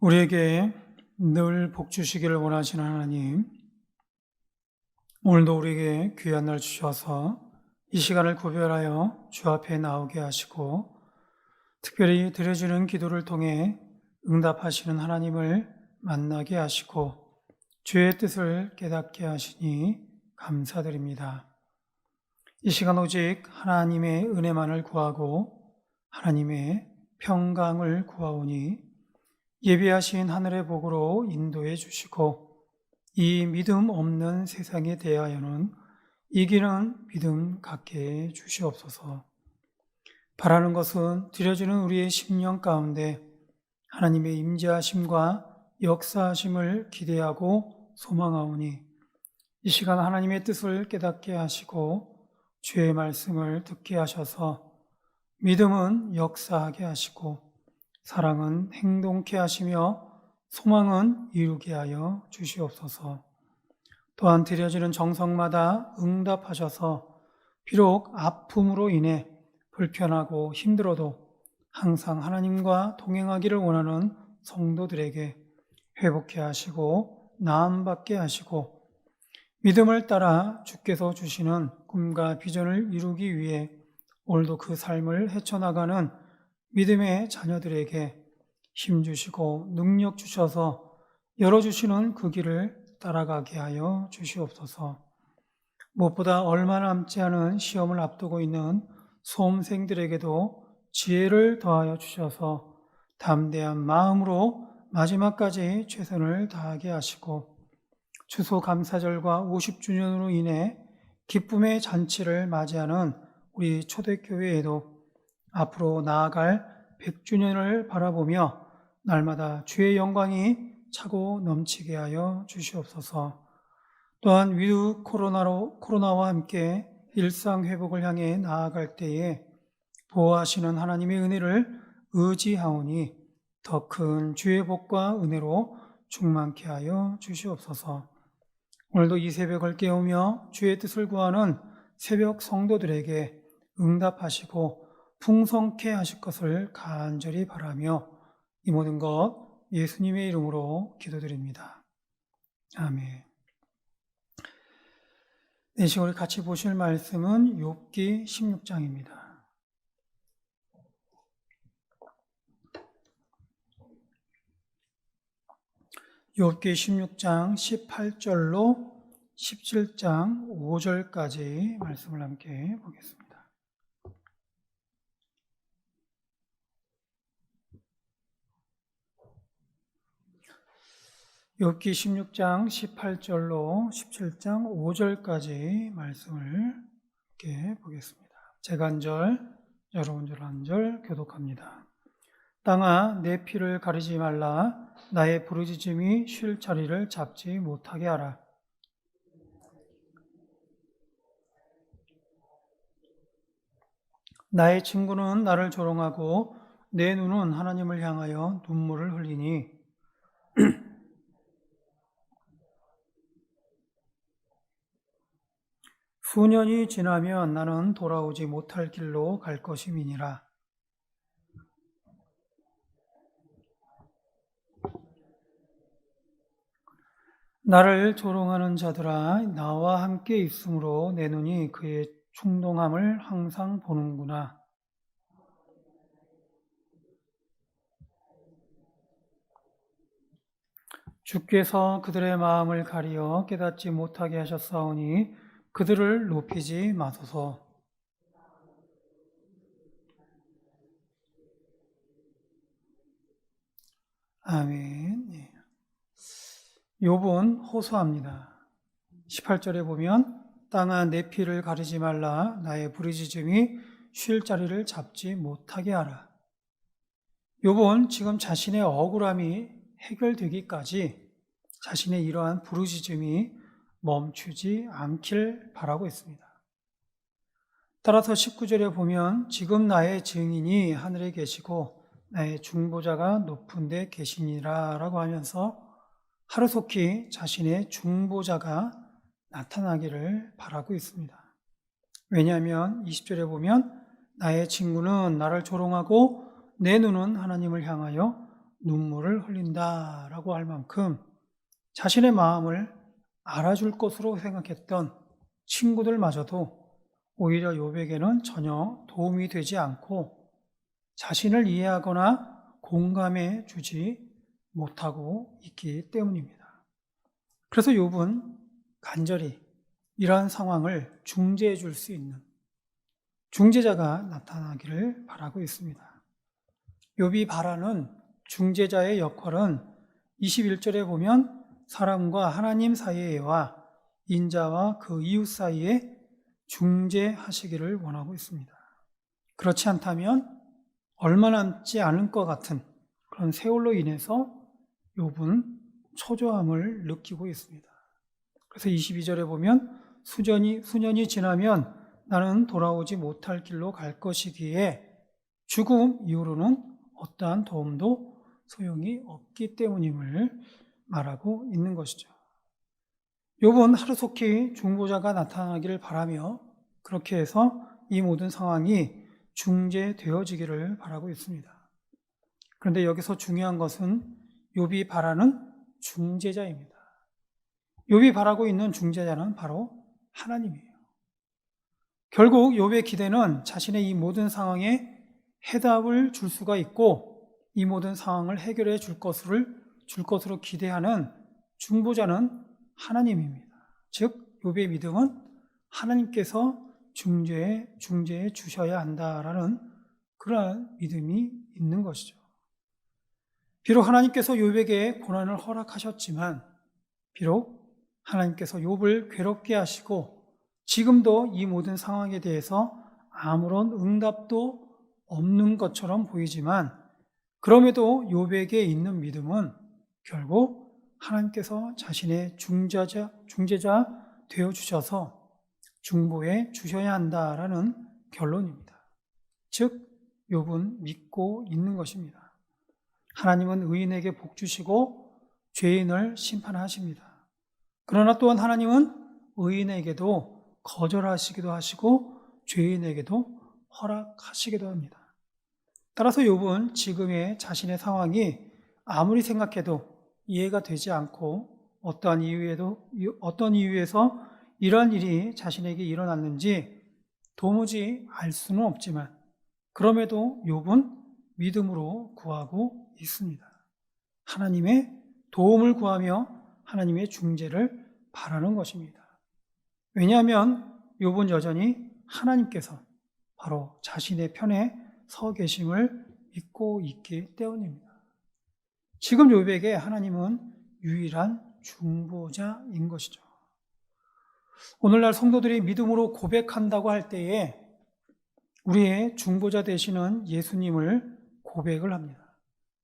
우리에게 늘 복 주시기를 원하시는 하나님, 오늘도 우리에게 귀한 날 주셔서 이 시간을 구별하여 주 앞에 나오게 하시고 특별히 드려지는 기도를 통해 응답하시는 하나님을 만나게 하시고 주의 뜻을 깨닫게 하시니 감사드립니다. 이 시간 오직 하나님의 은혜만을 구하고 하나님의 평강을 구하오니 예비하신 하늘의 복으로 인도해 주시고 이 믿음 없는 세상에 대하여는 이기는 믿음 갖게 해 주시옵소서. 바라는 것은 드려지는 우리의 심령 가운데 하나님의 임재하심과 역사하심을 기대하고 소망하오니 이 시간 하나님의 뜻을 깨닫게 하시고 주의 말씀을 듣게 하셔서 믿음은 역사하게 하시고 사랑은 행동케 하시며 소망은 이루게 하여 주시옵소서. 또한 드려지는 정성마다 응답하셔서 비록 아픔으로 인해 불편하고 힘들어도 항상 하나님과 동행하기를 원하는 성도들에게 회복케 하시고 나음받게 하시고 믿음을 따라 주께서 주시는 꿈과 비전을 이루기 위해 오늘도 그 삶을 헤쳐나가는 믿음의 자녀들에게 힘 주시고 능력 주셔서 열어주시는 그 길을 따라가게 하여 주시옵소서. 무엇보다 얼마 남지 않은 시험을 앞두고 있는 수험생들에게도 지혜를 더하여 주셔서 담대한 마음으로 마지막까지 최선을 다하게 하시고 추수감사절과 50주년으로 인해 기쁨의 잔치를 맞이하는 우리 초대교회에도 앞으로 나아갈 100주년을 바라보며 날마다 주의 영광이 차고 넘치게 하여 주시옵소서. 또한 위드 코로나와 함께 일상 회복을 향해 나아갈 때에 보호하시는 하나님의 은혜를 의지하오니 더 큰 주의 복과 은혜로 충만케 하여 주시옵소서. 오늘도 이 새벽을 깨우며 주의 뜻을 구하는 새벽 성도들에게 응답하시고 풍성케 하실 것을 간절히 바라며 이 모든 것 예수님의 이름으로 기도드립니다. 아멘. 이 시간 우리 같이 보실 말씀은 욥기 16장입니다. 욥기 16장 18절로 17장 5절까지 말씀을 함께 보겠습니다. 욥기 16장 18절로 17장 5절까지 말씀을 함께 보겠습니다. 제가 한 절, 여러분들 한 절 교독합니다. 땅아 내 피를 가리지 말라. 나의 부르짖음이 쉴 자리를 잡지 못하게 하라. 나의 친구는 나를 조롱하고 내 눈은 하나님을 향하여 눈물을 흘리니 수년이 지나면 나는 돌아오지 못할 길로 갈 것임이니라. 나를 조롱하는 자들아 나와 함께 있으므로 내 눈이 그의 충동함을 항상 보는구나. 주께서 그들의 마음을 가리어 깨닫지 못하게 하셨사오니 그들을 높이지 마소서. 아멘. 욥은 호소합니다. 18절에 보면 땅아 내 피를 가리지 말라. 나의 부르짖음이 쉴 자리를 잡지 못하게 하라. 욥은 지금 자신의 억울함이 해결되기까지 자신의 이러한 부르짖음이 멈추지 않길 바라고 있습니다. 따라서 19절에 보면 지금 나의 증인이 하늘에 계시고 나의 중보자가 높은 데 계시니라 라고 하면서 하루속히 자신의 중보자가 나타나기를 바라고 있습니다. 왜냐하면 20절에 보면 나의 친구는 나를 조롱하고 내 눈은 하나님을 향하여 눈물을 흘린다라고 할 만큼 자신의 마음을 알아줄 것으로 생각했던 친구들마저도 오히려 욥에게는 전혀 도움이 되지 않고 자신을 이해하거나 공감해 주지 못하고 있기 때문입니다. 그래서 욥은 간절히 이러한 상황을 중재해 줄 수 있는 중재자가 나타나기를 바라고 있습니다. 욥이 바라는 중재자의 역할은 21절에 보면 사람과 하나님 사이에와 인자와 그 이웃 사이에 중재하시기를 원하고 있습니다. 그렇지 않다면 얼마 남지 않을 것 같은 그런 세월로 인해서 욥은 초조함을 느끼고 있습니다. 그래서 22절에 보면 수년이 지나면 나는 돌아오지 못할 길로 갈 것이기에 죽음 이후로는 어떠한 도움도 소용이 없기 때문임을 말하고 있는 것이죠. 욥은 하루속히 중보자가 나타나기를 바라며 그렇게 해서 이 모든 상황이 중재되어지기를 바라고 있습니다. 그런데 여기서 중요한 것은 욥이 바라는 중재자입니다. 욥이 바라고 있는 중재자는 바로 하나님이에요. 결국 욥의 기대는 자신의 이 모든 상황에 해답을 줄 수가 있고 이 모든 상황을 해결해 줄 것으로 기대하는 중보자는 하나님입니다. 즉 욥의 믿음은 하나님께서 중재해 주셔야 한다라는 그러한 믿음이 있는 것이죠. 비록 하나님께서 욥에게 고난을 허락하셨지만 비록 하나님께서 욥을 괴롭게 하시고 지금도 이 모든 상황에 대해서 아무런 응답도 없는 것처럼 보이지만 그럼에도 욥에게 있는 믿음은 결국 하나님께서 자신의 중재자 되어주셔서 중보해 주셔야 한다라는 결론입니다. 즉 욥은 믿고 있는 것입니다. 하나님은 의인에게 복 주시고 죄인을 심판하십니다. 그러나 또한 하나님은 의인에게도 거절하시기도 하시고 죄인에게도 허락하시기도 합니다. 따라서 욥은 지금의 자신의 상황이 아무리 생각해도 이해가 되지 않고 어떤 이유에서 이러한 일이 자신에게 일어났는지 도무지 알 수는 없지만 그럼에도 욥은 믿음으로 구하고 있습니다. 하나님의 도움을 구하며 하나님의 중재를 바라는 것입니다. 왜냐하면 욥은 여전히 하나님께서 바로 자신의 편에 서 계심을 믿고 있기 때문입니다. 지금 욥에게 하나님은 유일한 중보자인 것이죠. 오늘날 성도들이 믿음으로 고백한다고 할 때에 우리의 중보자 되시는 예수님을 고백을 합니다.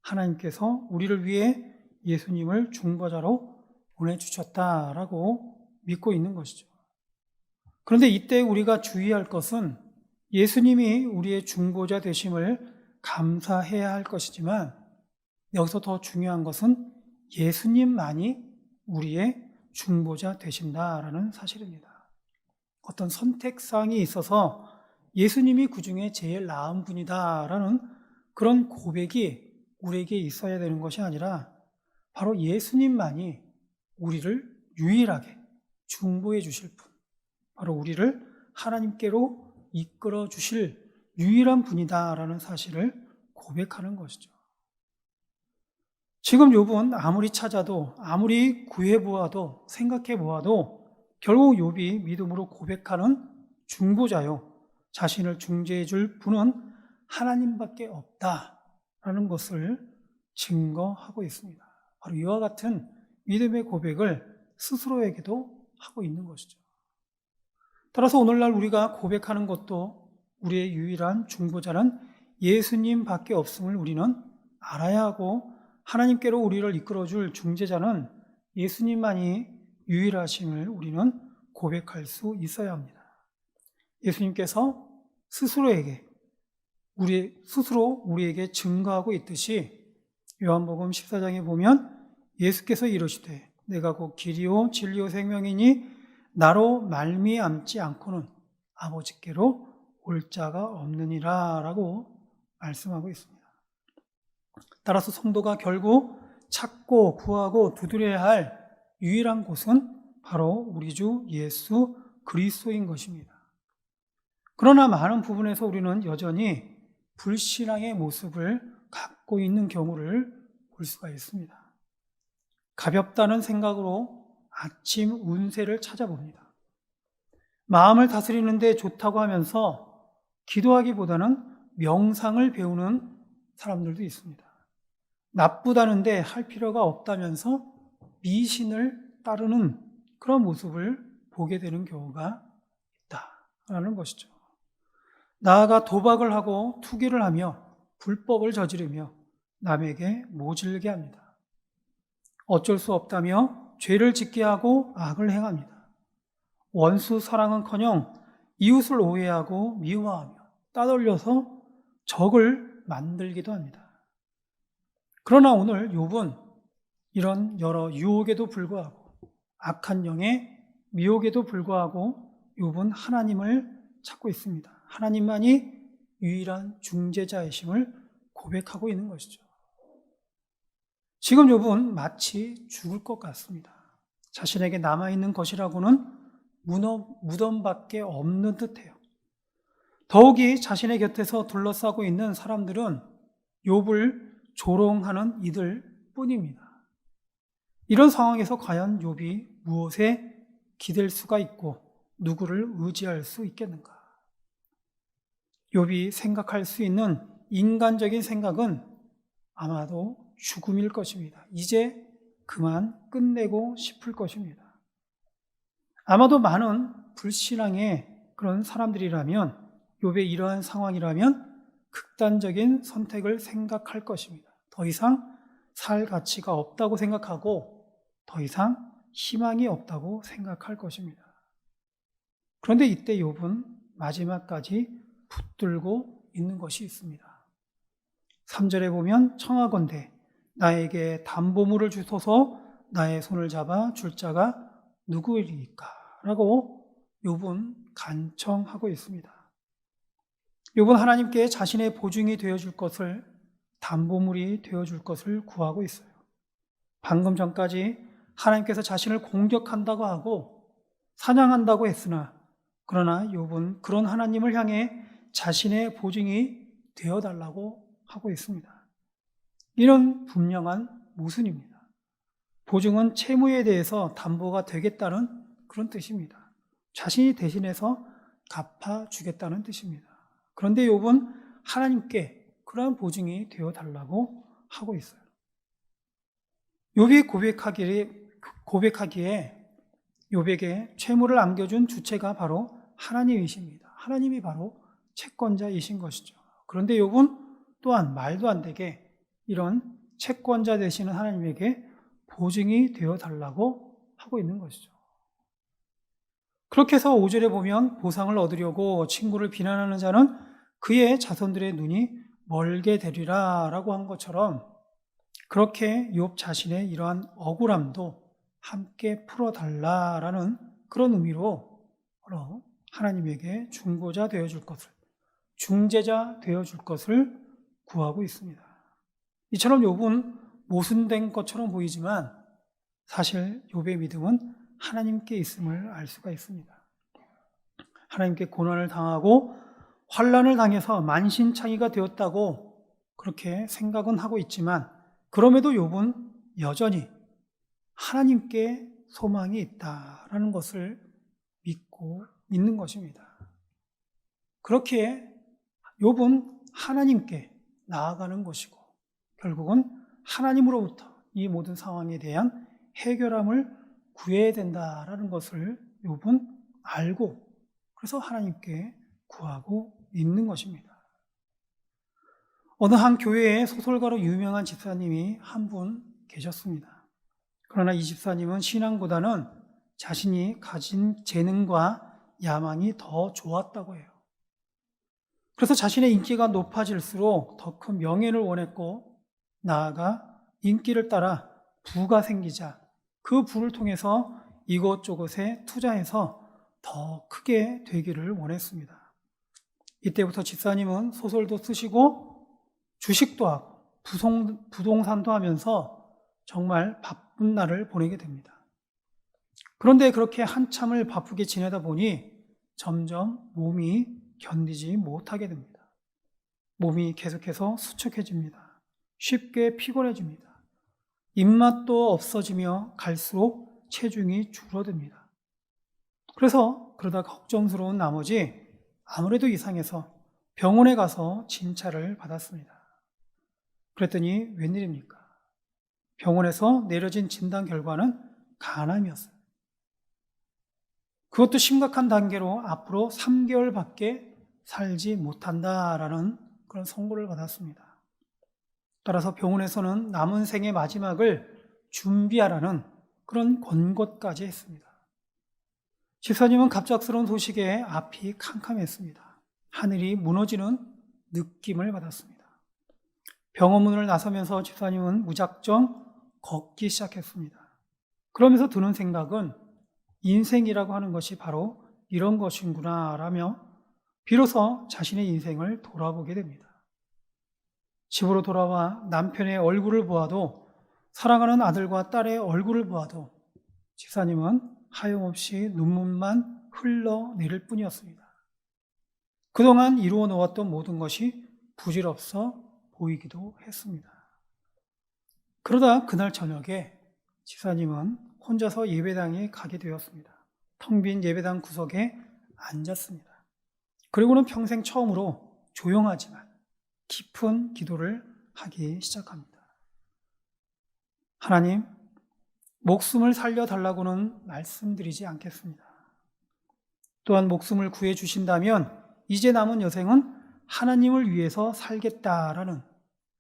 하나님께서 우리를 위해 예수님을 중보자로 보내주셨다라고 믿고 있는 것이죠. 그런데 이때 우리가 주의할 것은 예수님이 우리의 중보자 되심을 감사해야 할 것이지만 여기서 더 중요한 것은 예수님만이 우리의 중보자 되신다라는 사실입니다. 어떤 선택사항이 있어서 예수님이 그 중에 제일 나은 분이다라는 그런 고백이 우리에게 있어야 되는 것이 아니라 바로 예수님만이 우리를 유일하게 중보해 주실 분, 바로 우리를 하나님께로 이끌어 주실 유일한 분이다라는 사실을 고백하는 것이죠. 지금 욥은 아무리 찾아도 아무리 구해보아도 생각해보아도 결국 욥이 믿음으로 고백하는 중보자요 자신을 중재해 줄 분은 하나님밖에 없다라는 것을 증거하고 있습니다. 바로 이와 같은 믿음의 고백을 스스로에게도 하고 있는 것이죠. 따라서 오늘날 우리가 고백하는 것도 우리의 유일한 중보자는 예수님밖에 없음을 우리는 알아야 하고 하나님께로 우리를 이끌어줄 중재자는 예수님만이 유일하심을 우리는 고백할 수 있어야 합니다. 예수님께서 스스로 우리에게 증거하고 있듯이 요한복음 14장에 보면 예수께서 이르시되 내가 곧 길이요 진리요 생명이니 나로 말미암지 않고는 아버지께로 올 자가 없느니라 라고 말씀하고 있습니다. 따라서 성도가 결국 찾고 구하고 두드려야 할 유일한 곳은 바로 우리 주 예수 그리스도인 것입니다. 그러나 많은 부분에서 우리는 여전히 불신앙의 모습을 갖고 있는 경우를 볼 수가 있습니다. 가볍다는 생각으로 아침 운세를 찾아봅니다. 마음을 다스리는 데 좋다고 하면서 기도하기보다는 명상을 배우는 사람들도 있습니다. 나쁘다는데 할 필요가 없다면서 미신을 따르는 그런 모습을 보게 되는 경우가 있다라는 것이죠. 나아가 도박을 하고 투기를 하며 불법을 저지르며 남에게 모질게 합니다. 어쩔 수 없다며 죄를 짓게 하고 악을 행합니다. 원수 사랑은커녕 이웃을 오해하고 미워하며 따돌려서 적을 만들기도 합니다. 그러나 오늘 욥은 이런 여러 유혹에도 불구하고 악한 영의 미혹에도 불구하고 욥은 하나님을 찾고 있습니다. 하나님만이 유일한 중재자이심을 고백하고 있는 것이죠. 지금 욥은 마치 죽을 것 같습니다. 자신에게 남아있는 것이라고는 무덤밖에 없는 듯해요. 더욱이 자신의 곁에서 둘러싸고 있는 사람들은 욥을 조롱하는 이들 뿐입니다. 이런 상황에서 과연 욥이 무엇에 기댈 수가 있고 누구를 의지할 수 있겠는가? 욥이 생각할 수 있는 인간적인 생각은 아마도 죽음일 것입니다. 이제 그만 끝내고 싶을 것입니다. 아마도 많은 불신앙의 그런 사람들이라면 욥의 이러한 상황이라면 극단적인 선택을 생각할 것입니다. 더 이상 살 가치가 없다고 생각하고 더 이상 희망이 없다고 생각할 것입니다. 그런데 이때 욥은 마지막까지 붙들고 있는 것이 있습니다. 3절에 보면 청하건대 나에게 담보물을 주소서 나의 손을 잡아 줄 자가 누구이리까? 라고 욥은 간청하고 있습니다. 욥은 하나님께 자신의 보증이 되어줄 것을, 담보물이 되어줄 것을 구하고 있어요. 방금 전까지 하나님께서 자신을 공격한다고 하고 사냥한다고 했으나 그러나 욥은 그런 하나님을 향해 자신의 보증이 되어달라고 하고 있습니다. 이는 분명한 모순입니다. 보증은 채무에 대해서 담보가 되겠다는 그런 뜻입니다. 자신이 대신해서 갚아주겠다는 뜻입니다. 그런데 욥은 하나님께 그러한 보증이 되어달라고 하고 있어요. 욥이 고백하기에 욥에게 채무를 안겨준 주체가 바로 하나님이십니다. 하나님이 바로 채권자이신 것이죠. 그런데 욥은 또한 말도 안 되게 이런 채권자 되시는 하나님에게 보증이 되어달라고 하고 있는 것이죠. 그렇게 해서 5절에 보면 보상을 얻으려고 친구를 비난하는 자는 그의 자손들의 눈이 멀게 되리라 라고 한 것처럼 그렇게 욥 자신의 이러한 억울함도 함께 풀어달라라는 그런 의미로 하나님에게 중보자 되어줄 것을, 중재자 되어줄 것을 구하고 있습니다. 이처럼 욥은 모순된 것처럼 보이지만 사실 욥의 믿음은 하나님께 있음을 알 수가 있습니다. 하나님께 고난을 당하고 환난을 당해서 만신창이가 되었다고 그렇게 생각은 하고 있지만 그럼에도 욥은 여전히 하나님께 소망이 있다라는 것을 믿고 있는 것입니다. 그렇게 욥은 하나님께 나아가는 것이고 결국은 하나님으로부터 이 모든 상황에 대한 해결함을 구해야 된다라는 것을 욥은 알고 그래서 하나님께 구하고 있는 것입니다. 어느 한 교회에 소설가로 유명한 집사님이 한 분 계셨습니다. 그러나 이 집사님은 신앙보다는 자신이 가진 재능과 야망이 더 좋았다고 해요. 그래서 자신의 인기가 높아질수록 더 큰 명예를 원했고 나아가 인기를 따라 부가 생기자 그 부를 통해서 이것저것에 투자해서 더 크게 되기를 원했습니다. 이때부터 집사님은 소설도 쓰시고 주식도 하고 부동산도 하면서 정말 바쁜 날을 보내게 됩니다. 그런데 그렇게 한참을 바쁘게 지내다 보니 점점 몸이 견디지 못하게 됩니다. 몸이 계속해서 수척해집니다. 쉽게 피곤해집니다. 입맛도 없어지며 갈수록 체중이 줄어듭니다. 그래서 그러다 걱정스러운 나머지 아무래도 이상해서 병원에 가서 진찰을 받았습니다. 그랬더니 웬일입니까? 병원에서 내려진 진단 결과는 간암이었어요. 그것도 심각한 단계로 앞으로 3개월밖에 살지 못한다라는 그런 선고를 받았습니다. 따라서 병원에서는 남은 생의 마지막을 준비하라는 그런 권고까지 했습니다. 집사님은 갑작스러운 소식에 앞이 캄캄했습니다. 하늘이 무너지는 느낌을 받았습니다. 병원 문을 나서면서 집사님은 무작정 걷기 시작했습니다. 그러면서 드는 생각은 인생이라고 하는 것이 바로 이런 것인구나 라며 비로소 자신의 인생을 돌아보게 됩니다. 집으로 돌아와 남편의 얼굴을 보아도, 사랑하는 아들과 딸의 얼굴을 보아도 집사님은 하염없이 눈물만 흘러내릴 뿐이었습니다. 그동안 이루어 놓았던 모든 것이 부질없어 보이기도 했습니다. 그러다 그날 저녁에 집사님은 혼자서 예배당에 가게 되었습니다. 텅 빈 예배당 구석에 앉았습니다. 그리고는 평생 처음으로 조용하지만 깊은 기도를 하기 시작합니다. 하나님, 목숨을 살려달라고는 말씀드리지 않겠습니다. 또한 목숨을 구해주신다면 이제 남은 여생은 하나님을 위해서 살겠다라는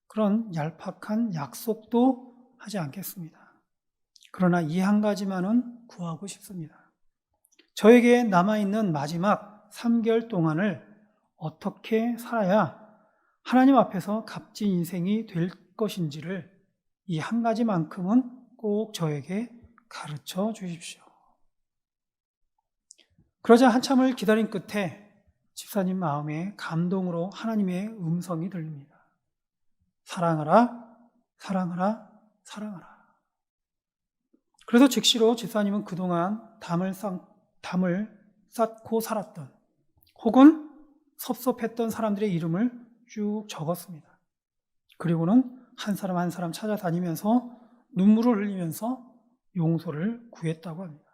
그런 얄팍한 약속도 하지 않겠습니다. 그러나 이 한 가지만은 구하고 싶습니다. 저에게 남아있는 마지막 3개월 동안을 어떻게 살아야 하나님 앞에서 값진 인생이 될 것인지를 이 한 가지만큼은 꼭 저에게 가르쳐 주십시오. 그러자 한참을 기다린 끝에 집사님 마음에 감동으로 하나님의 음성이 들립니다. 사랑하라, 사랑하라, 사랑하라. 그래서 즉시로 집사님은 그동안 담을 쌓고 살았던 혹은 섭섭했던 사람들의 이름을 쭉 적었습니다. 그리고는 한 사람 한 사람 찾아다니면서 눈물을 흘리면서 용서를 구했다고 합니다.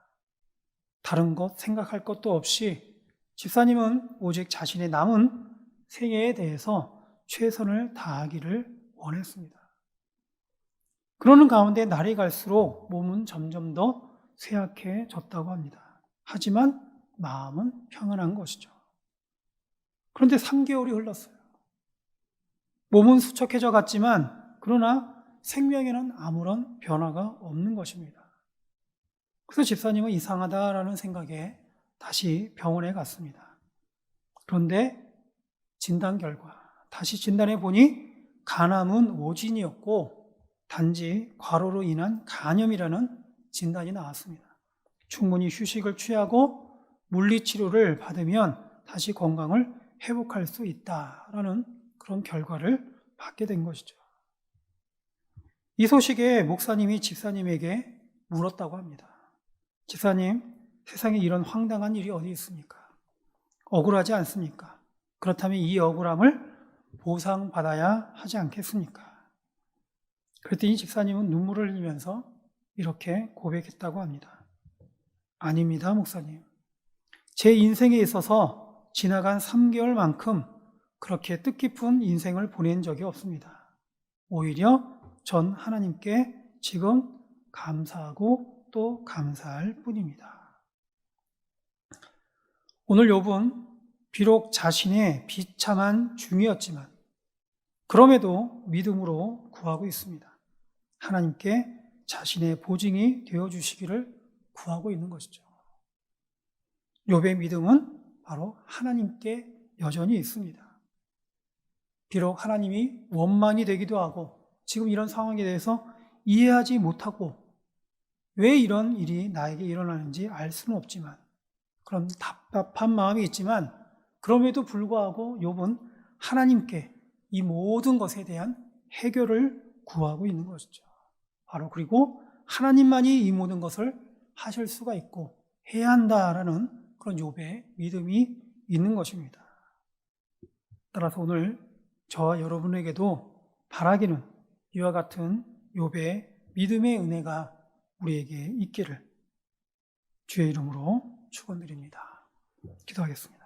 다른 것 생각할 것도 없이 집사님은 오직 자신의 남은 생애에 대해서 최선을 다하기를 원했습니다. 그러는 가운데 날이 갈수록 몸은 점점 더 쇠약해졌다고 합니다. 하지만 마음은 평안한 것이죠. 그런데 3개월이 흘렀어요. 몸은 수척해져 갔지만 그러나 생명에는 아무런 변화가 없는 것입니다. 그래서 집사님은 이상하다라는 생각에 다시 병원에 갔습니다. 그런데 진단 결과, 다시 진단해 보니 간암은 오진이었고 단지 과로로 인한 간염이라는 진단이 나왔습니다. 충분히 휴식을 취하고 물리치료를 받으면 다시 건강을 회복할 수 있다라는 그런 결과를 받게 된 것이죠. 이 소식에 목사님이 집사님에게 물었다고 합니다. 집사님, 세상에 이런 황당한 일이 어디 있습니까? 억울하지 않습니까? 그렇다면 이 억울함을 보상받아야 하지 않겠습니까? 그랬더니 집사님은 눈물을 흘리면서 이렇게 고백했다고 합니다. 아닙니다, 목사님. 제 인생에 있어서 지나간 3개월만큼 그렇게 뜻깊은 인생을 보낸 적이 없습니다. 오히려 전 하나님께 지금 감사하고 또 감사할 뿐입니다. 오늘 욥은 비록 자신의 비참한 중이었지만 그럼에도 믿음으로 구하고 있습니다. 하나님께 자신의 보증이 되어주시기를 구하고 있는 것이죠. 욥의 믿음은 바로 하나님께 여전히 있습니다. 비록 하나님이 원망이 되기도 하고 지금 이런 상황에 대해서 이해하지 못하고 왜 이런 일이 나에게 일어나는지 알 수는 없지만 그런 답답한 마음이 있지만 그럼에도 불구하고 욥은 하나님께 이 모든 것에 대한 해결을 구하고 있는 것이죠. 바로 그리고 하나님만이 이 모든 것을 하실 수가 있고 해야 한다라는 그런 욥의 믿음이 있는 것입니다. 따라서 오늘 저와 여러분에게도 바라기는 이와 같은 욥의 믿음의 은혜가 우리에게 있기를 주의 이름으로 축원드립니다. 기도하겠습니다.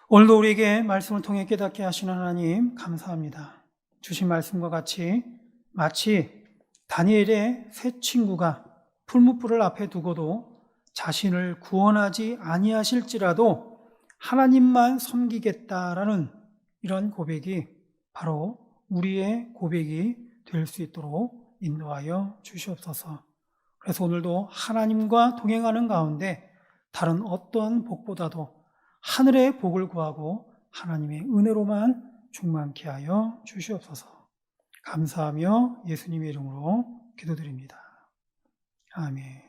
오늘도 우리에게 말씀을 통해 깨닫게 하시는 하나님 감사합니다. 주신 말씀과 같이 마치 다니엘의 세 친구가 풀무불을 앞에 두고도 자신을 구원하지 아니하실지라도 하나님만 섬기겠다라는 이런 고백이 바로 우리의 고백이 될 수 있도록 인도하여 주시옵소서. 그래서 오늘도 하나님과 동행하는 가운데 다른 어떠한 복보다도 하늘의 복을 구하고 하나님의 은혜로만 충만케 하여 주시옵소서. 감사하며 예수님의 이름으로 기도드립니다. 아멘.